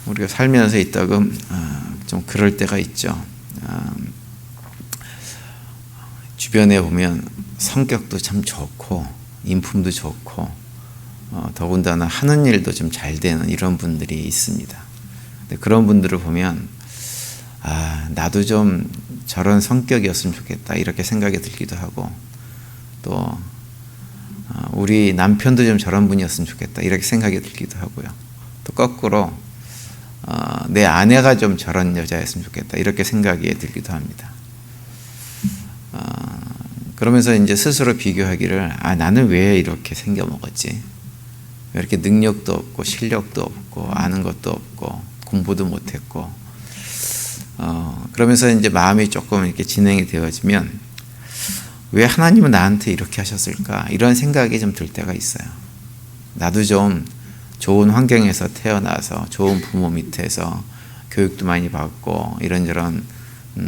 우리가 살면서 이따금 좀 그럴 때가 있죠. 주변에 보면 성격도 참 좋고 인품도 좋고 더군다나 하는 일도 좀 잘 되는 이런 분들이 있습니다. 근데 그런 분들을 보면 나도 좀 저런 성격이었으면 좋겠다 이렇게 생각이 들기도 하고, 또 우리 남편도 좀 저런 분이었으면 좋겠다 이렇게 생각이 들기도 하고요. 또 거꾸로 내 아내가 좀 저런 여자였으면 좋겠다 이렇게 생각이 들기도 합니다. 그러면서 이제 스스로 비교하기를 나는 왜 이렇게 생겨먹었지? 왜 이렇게 능력도 없고 실력도 없고 아는 것도 없고 공부도 못했고, 그러면서 이제 마음이 조금 이렇게 진행이 되어지면 왜 하나님은 나한테 이렇게 하셨을까? 이런 생각이 좀 들 때가 있어요. 나도 좀 좋은 환경에서 태어나서 좋은 부모 밑에서 교육도 많이 받고 이런저런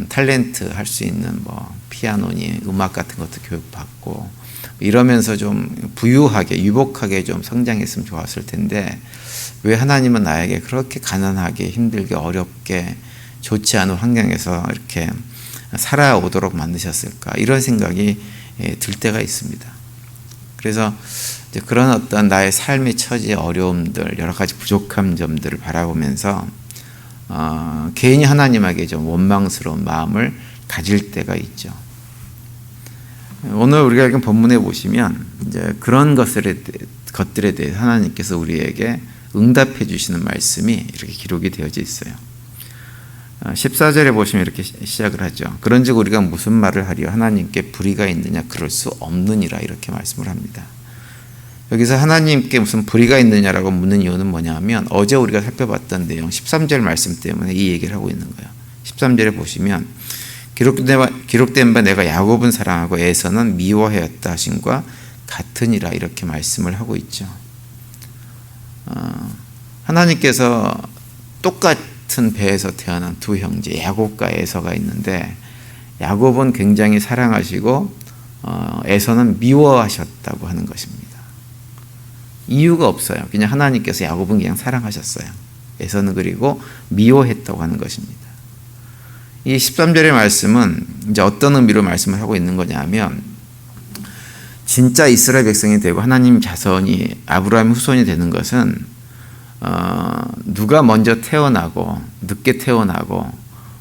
탤런트 할 수 있는 피아노니 음악 같은 것도 교육받고 이러면서 좀 부유하게 유복하게 좀 성장했으면 좋았을 텐데 왜 하나님은 나에게 그렇게 가난하게 힘들게 어렵게 좋지 않은 환경에서 이렇게 살아오도록 만드셨을까? 이런 생각이 들 때가 있습니다. 그래서 이제 그런 어떤 나의 삶의 처지의 어려움들, 여러 가지 부족한 점들을 바라보면서 개인이 하나님에게 좀 원망스러운 마음을 가질 때가 있죠. 오늘 우리가 읽은 본문에 보시면 이제 그런 것들에 대해 하나님께서 우리에게 응답해 주시는 말씀이 이렇게 기록이 되어져 있어요. 14절에 보시면 이렇게 시작을 하죠. 그런즉 우리가 무슨 말을 하리요? 하나님께 불의가 있느냐? 그럴 수 없느니라 이렇게 말씀을 합니다. 여기서 하나님께 무슨 불의가 있느냐라고 묻는 이유는 뭐냐면 어제 우리가 살펴봤던 내용 13절 말씀 때문에 이 얘기를 하고 있는 거예요. 13절에 보시면 기록된 바 내가 야곱은 사랑하고 에서는 미워하였다 하심과 같으니라 이렇게 말씀을 하고 있죠. 하나님께서 똑같은 배에서 태어난 두 형제 야곱과 에서가 있는데 야곱은 굉장히 사랑하시고 에서는 미워하셨다고 하는 것입니다. 이유가 없어요. 그냥 하나님께서 야곱은 그냥 사랑하셨어요. 에서는 그리고 미워했다고 하는 것입니다. 이 13절의 말씀은 이제 어떤 의미로 말씀을 하고 있는 거냐면 진짜 이스라엘 백성이 되고 하나님 자손이 아브라함 후손이 되는 것은 누가 먼저 태어나고 늦게 태어나고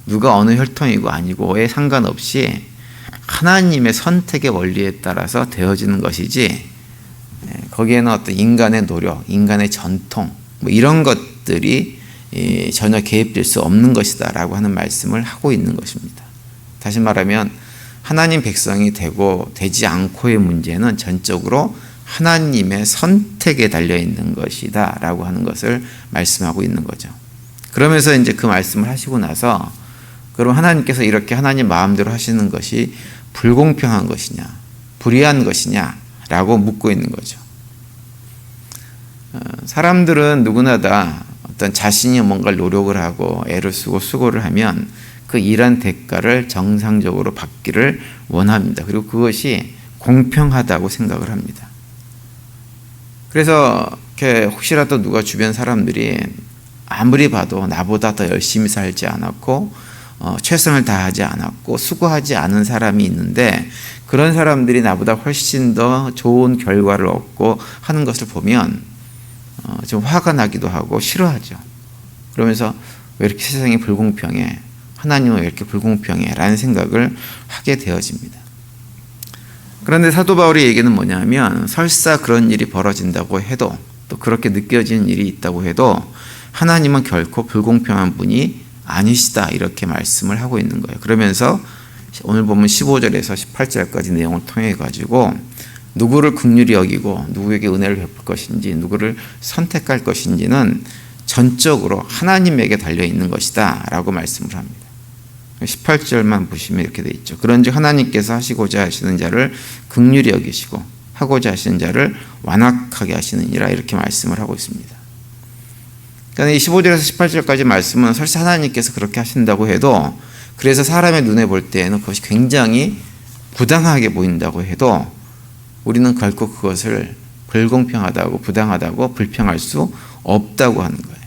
누가 어느 혈통이고 아니고에 상관없이 하나님의 선택의 원리에 따라서 되어지는 것이지 거기에는 어떤 인간의 노력, 인간의 전통 이런 것들이 전혀 개입될 수 없는 것이다 라고 하는 말씀을 하고 있는 것입니다. 다시 말하면 하나님 백성이 되고 되지 않고의 문제는 전적으로 하나님의 선택에 달려있는 것이다 라고 하는 것을 말씀하고 있는 거죠. 그러면서 이제 그 말씀을 하시고 나서 그럼 하나님께서 이렇게 하나님 마음대로 하시는 것이 불공평한 것이냐 불의한 것이냐 라고 묻고 있는 거죠. 사람들은 누구나 다 어떤 자신이 뭔가 노력을 하고 애를 쓰고 수고를 하면 그 일한 대가를 정상적으로 받기를 원합니다. 그리고 그것이 공평하다고 생각을 합니다. 그래서 이렇게 혹시라도 누가 주변 사람들이 아무리 봐도 나보다 더 열심히 살지 않았고 최선을 다하지 않았고 수고하지 않은 사람이 있는데 그런 사람들이 나보다 훨씬 더 좋은 결과를 얻고 하는 것을 보면 좀 화가 나기도 하고 싫어하죠. 그러면서 왜 이렇게 세상이 불공평해? 하나님은 왜 이렇게 불공평해? 라는 생각을 하게 되어집니다. 그런데 사도 바울의 얘기는 뭐냐면 설사 그런 일이 벌어진다고 해도 또 그렇게 느껴지는 일이 있다고 해도 하나님은 결코 불공평한 분이 아니시다 이렇게 말씀을 하고 있는 거예요. 그러면서 오늘 보면 15절에서 18절까지 내용을 통해 가지고 누구를 긍휼히 여기고 누구에게 은혜를 베풀 것인지 누구를 선택할 것인지는 전적으로 하나님에게 달려있는 것이다 라고 말씀을 합니다. 18절만 보시면 이렇게 되어 있죠. 그런즉 하나님께서 하시고자 하시는 자를 긍휼히 여기시고 하고자 하시는 자를 완악하게 하시느니라 이렇게 말씀을 하고 있습니다. 그러니까 이 15절에서 18절까지 말씀은 설사 하나님께서 그렇게 하신다고 해도 그래서 사람의 눈에 볼 때에는 그것이 굉장히 부당하게 보인다고 해도 우리는 결코 그것을 불공평하다고 부당하다고 불평할 수 없다고 하는 거예요.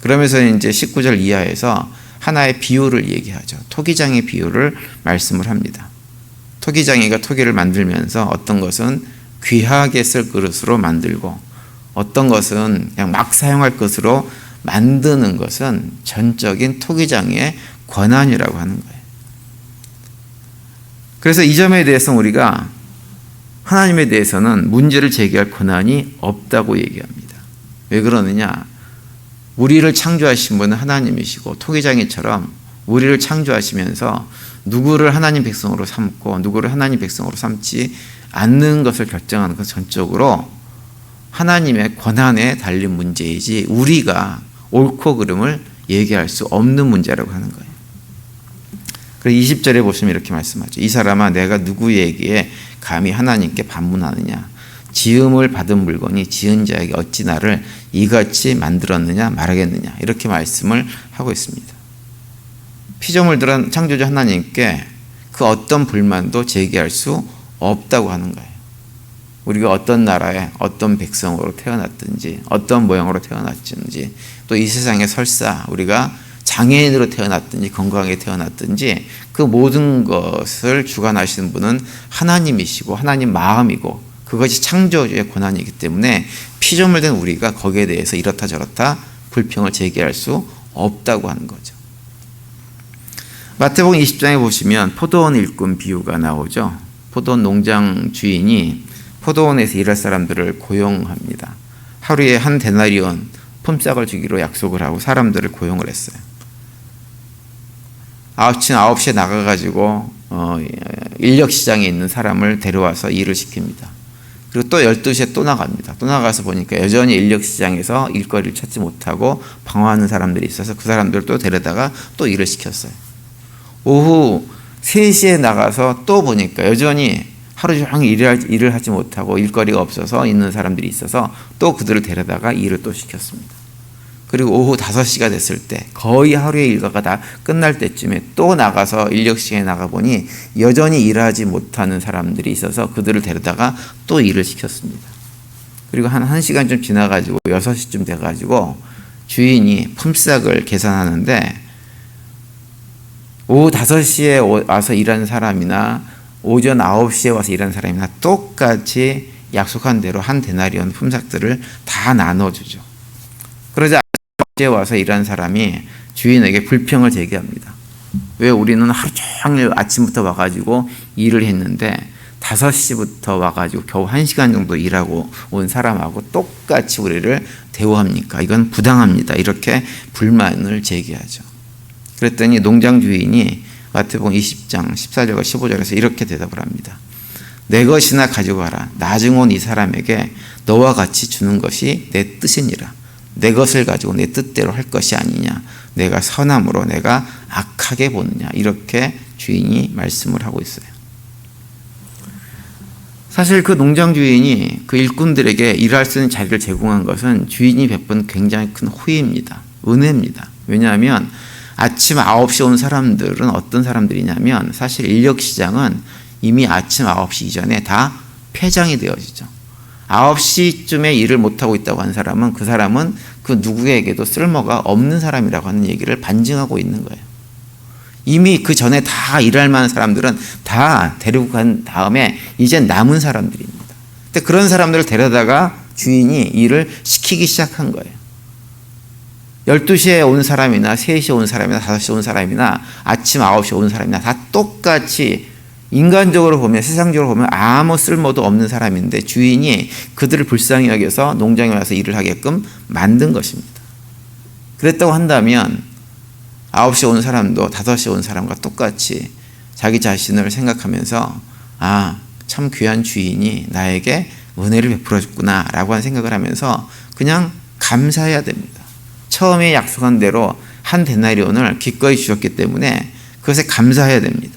그러면서 이제 19절 이하에서 하나의 비유를 얘기하죠. 토기장의 비유를 말씀을 합니다. 토기장이가 토기를 만들면서 어떤 것은 귀하게 쓸 그릇으로 만들고 어떤 것은 그냥 막 사용할 것으로 만드는 것은 전적인 토기장의 권한이라고 하는 거예요. 그래서 이 점에 대해서 우리가 하나님에 대해서는 문제를 제기할 권한이 없다고 얘기합니다. 왜 그러느냐? 우리를 창조하신 분은 하나님이시고 토기장이처럼 우리를 창조하시면서 누구를 하나님 백성으로 삼고 누구를 하나님 백성으로 삼지 않는 것을 결정하는 것은 전적으로 하나님의 권한에 달린 문제이지 우리가 옳고 그름을 얘기할 수 없는 문제라고 하는 거예요. 그래서 20절에 보시면 이렇게 말씀하죠. 이 사람아 내가 누구에게 감히 하나님께 반문하느냐. 지음을 받은 물건이 지은 자에게 어찌 나를 이같이 만들었느냐 말하겠느냐. 이렇게 말씀을 하고 있습니다. 피조물들은 창조주 하나님께 그 어떤 불만도 제기할 수 없다고 하는 거예요. 우리가 어떤 나라에 어떤 백성으로 태어났든지 어떤 모양으로 태어났든지 또 이 세상에 설사 우리가 장애인으로 태어났든지 건강하게 태어났든지 그 모든 것을 주관하시는 분은 하나님이시고 하나님 마음이고 그것이 창조주의 권한이기 때문에 피조물 된 우리가 거기에 대해서 이렇다 저렇다 불평을 제기할 수 없다고 하는 거죠. 마태복음 20장에 보시면 포도원 일꾼 비유가 나오죠. 포도원 농장 주인이 포도원에서 일할 사람들을 고용합니다. 하루에 한 데나리온 품삯을 주기로 약속을 하고 사람들을 고용을 했어요. 아침 9시에 나가가지고 인력시장에 있는 사람을 데려와서 일을 시킵니다. 그리고 또 12시에 또 나갑니다. 또 나가서 보니까 여전히 인력시장에서 일거리를 찾지 못하고 방황하는 사람들이 있어서 그 사람들을 또 데려다가 또 일을 시켰어요. 오후 3시에 나가서 또 보니까 여전히 하루 종일 일을 하지 못하고 일거리가 없어서 있는 사람들이 있어서 또 그들을 데려다가 일을 또 시켰습니다. 그리고 오후 5시가 됐을 때 거의 하루의 일과가 다 끝날 때쯤에 또 나가서 인력시장에 나가보니 여전히 일하지 못하는 사람들이 있어서 그들을 데려다가 또 일을 시켰습니다. 그리고 한 1시간 좀 지나가지고 6시쯤 돼가지고 주인이 품삯을 계산하는데 오후 5시에 와서 일하는 사람이나 오전 9시에 와서 일하는 사람이나 똑같이 약속한 대로 한 데나리온 품삯들을 다 나눠주죠. 그러자 아침에 와서 일하는 사람이 주인에게 불평을 제기합니다. 왜 우리는 하루 종일 아침부터 와가지고 일을 했는데 5시부터 와가지고 겨우 1시간 정도 일하고 온 사람하고 똑같이 우리를 대우합니까? 이건 부당합니다. 이렇게 불만을 제기하죠. 그랬더니 농장 주인이 마태복음 20장 14절과 15절에서 이렇게 대답을 합니다. 내 것이나 가지고 가라. 나중 온 이 사람에게 너와 같이 주는 것이 내 뜻이니라. 내 것을 가지고 내 뜻대로 할 것이 아니냐. 내가 선함으로 내가 악하게 보느냐. 이렇게 주인이 말씀을 하고 있어요. 사실 그 농장 주인이 그 일꾼들에게 일할 수 있는 자리를 제공한 것은 주인이 베푼 굉장히 큰 호의입니다. 은혜입니다. 왜냐하면 아침 9시에 온 사람들은 어떤 사람들이냐면 사실 인력시장은 이미 아침 9시 이전에 다 폐장이 되어지죠. 9시쯤에 일을 못하고 있다고 하는 사람은 그 사람은 그 누구에게도 쓸모가 없는 사람이라고 하는 얘기를 반증하고 있는 거예요. 이미 그 전에 다 일할 만한 사람들은 다 데리고 간 다음에 이제 남은 사람들입니다. 근데 그런 사람들을 데려다가 주인이 일을 시키기 시작한 거예요. 12시에 온 사람이나 3시에 온 사람이나 5시에 온 사람이나 아침 9시에 온 사람이나 다 똑같이 인간적으로 보면 세상적으로 보면 아무 쓸모도 없는 사람인데 주인이 그들을 불쌍히 여겨서 농장에 와서 일을 하게끔 만든 것입니다. 그랬다고 한다면 9시에 온 사람도 5시에 온 사람과 똑같이 자기 자신을 생각하면서 아, 참 귀한 주인이 나에게 은혜를 베풀어 줬구나 라고 하는 생각을 하면서 그냥 감사해야 됩니다. 처음에 약속한 대로 한 데나리온을 기꺼이 주셨기 때문에 그것에 감사해야 됩니다.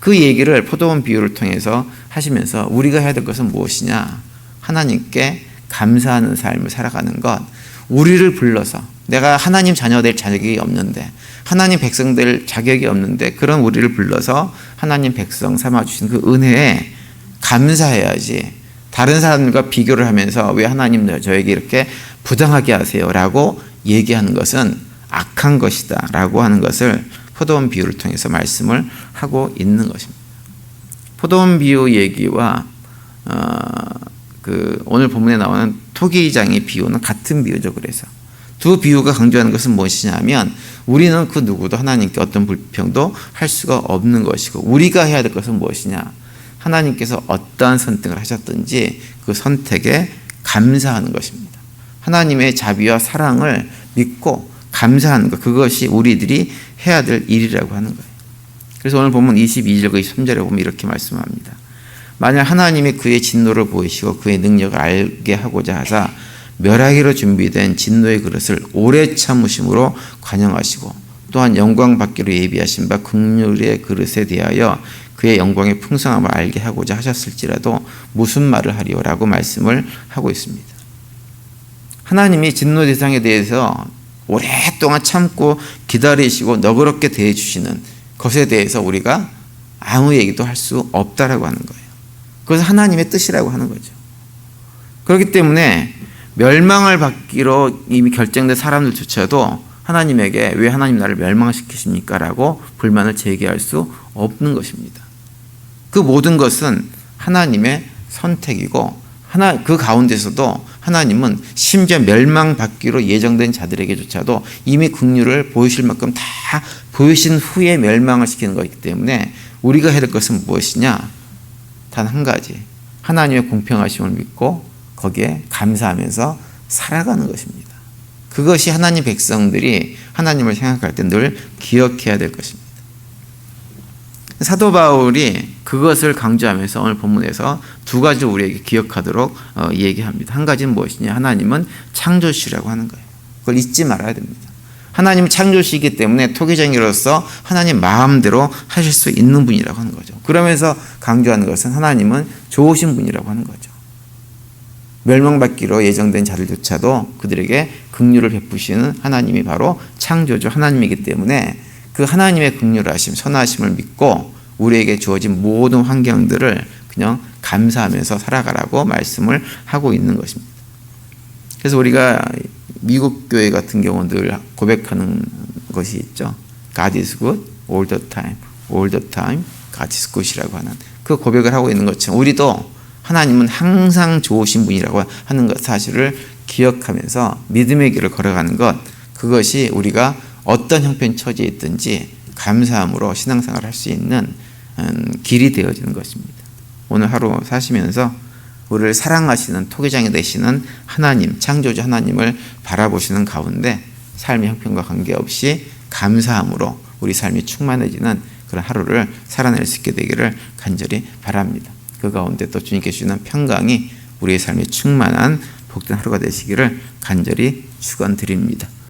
그 얘기를 포도원 비유를 통해서 하시면서 우리가 해야 될 것은 무엇이냐? 하나님께 감사하는 삶을 살아가는 것. 우리를 불러서 내가 하나님 자녀 될 자격이 없는데 하나님 백성 될 자격이 없는데 그런 우리를 불러서 하나님 백성 삼아주신 그 은혜에 감사해야지. 다른 사람들과 비교를 하면서 왜 하나님 저에게 이렇게 부당하게 하세요? 라고 얘기하는 것은 악한 것이다 라고 하는 것을 포도원 비유를 통해서 말씀을 하고 있는 것입니다. 포도원 비유 얘기와 오늘 본문에 나오는 토기장의 비유는 같은 비유죠. 그래서 두 비유가 강조하는 것은 무엇이냐면 우리는 그 누구도 하나님께 어떤 불평도 할 수가 없는 것이고 우리가 해야 될 것은 무엇이냐, 하나님께서 어떠한 선택을 하셨든지 그 선택에 감사하는 것입니다. 하나님의 자비와 사랑을 믿고 감사하는 것, 그것이 우리들이 해야 될 일이라고 하는 거예요. 그래서 오늘 보면 22절과 23절에 보면 이렇게 말씀합니다. 만약 하나님이 그의 진노를 보이시고 그의 능력을 알게 하고자 하사 멸하기로 준비된 진노의 그릇을 오래 참으심으로 관영하시고 또한 영광 받기로 예비하신 바 긍휼의 그릇에 대하여 그의 영광의 풍성함을 알게 하고자 하셨을지라도 무슨 말을 하리오라고 말씀을 하고 있습니다. 하나님이 진노 대상에 대해서 오랫동안 참고 기다리시고 너그럽게 대해주시는 것에 대해서 우리가 아무 얘기도 할 수 없다라고 하는 거예요. 그것은 하나님의 뜻이라고 하는 거죠. 그렇기 때문에 멸망을 받기로 이미 결정된 사람들조차도 하나님에게 왜 하나님 나를 멸망시키십니까? 라고 불만을 제기할 수 없는 것입니다. 그 모든 것은 하나님의 선택이고 그 가운데서도 하나님은 심지어 멸망받기로 예정된 자들에게조차도 이미 긍휼을 보이실 만큼 다 보이신 후에 멸망을 시키는 것이기 때문에 우리가 해야 될 것은 무엇이냐? 단 한 가지, 하나님의 공평하심을 믿고 거기에 감사하면서 살아가는 것입니다. 그것이 하나님 백성들이 하나님을 생각할 때 늘 기억해야 될 것입니다. 사도 바울이 그것을 강조하면서 오늘 본문에서 두 가지를 우리에게 기억하도록 얘기합니다. 한 가지는 무엇이냐? 하나님은 창조주라고 하는 거예요. 그걸 잊지 말아야 됩니다. 하나님은 창조주이기 때문에 토기장이로서 하나님 마음대로 하실 수 있는 분이라고 하는 거죠. 그러면서 강조하는 것은 하나님은 좋으신 분이라고 하는 거죠. 멸망받기로 예정된 자들조차도 그들에게 긍휼을 베푸시는 하나님이 바로 창조주 하나님이기 때문에 그 하나님의 긍휼하심, 선하심을 믿고 우리에게 주어진 모든 환경들을 그냥 감사하면서 살아가라고 말씀을 하고 있는 것입니다. 그래서 우리가 미국 교회 같은 경우 늘 고백하는 것이 있죠. God is good all the time, all the time God is good이라고 하는 그 고백을 하고 있는 것처럼 우리도 하나님은 항상 좋으신 분이라고 하는 것 사실을 기억하면서 믿음의 길을 걸어가는 것, 그것이 우리가 어떤 형편 처지에 있든지 감사함으로 신앙생활을 할 수 있는 길이 되어지는 것입니다. 오늘 하루 사시면서 우리를 사랑하시는 토기장이 되시는 하나님, 창조주 하나님을 바라보시는 가운데 삶의 형편과 관계없이 감사함으로 우리 삶이 충만해지는 그런 하루를 살아낼 수 있게 되기를 간절히 바랍니다. 그 가운데 또 주님께 주시는 평강이 우리의 삶에 충만한 복된 하루가 되시기를 간절히 축원드립니다.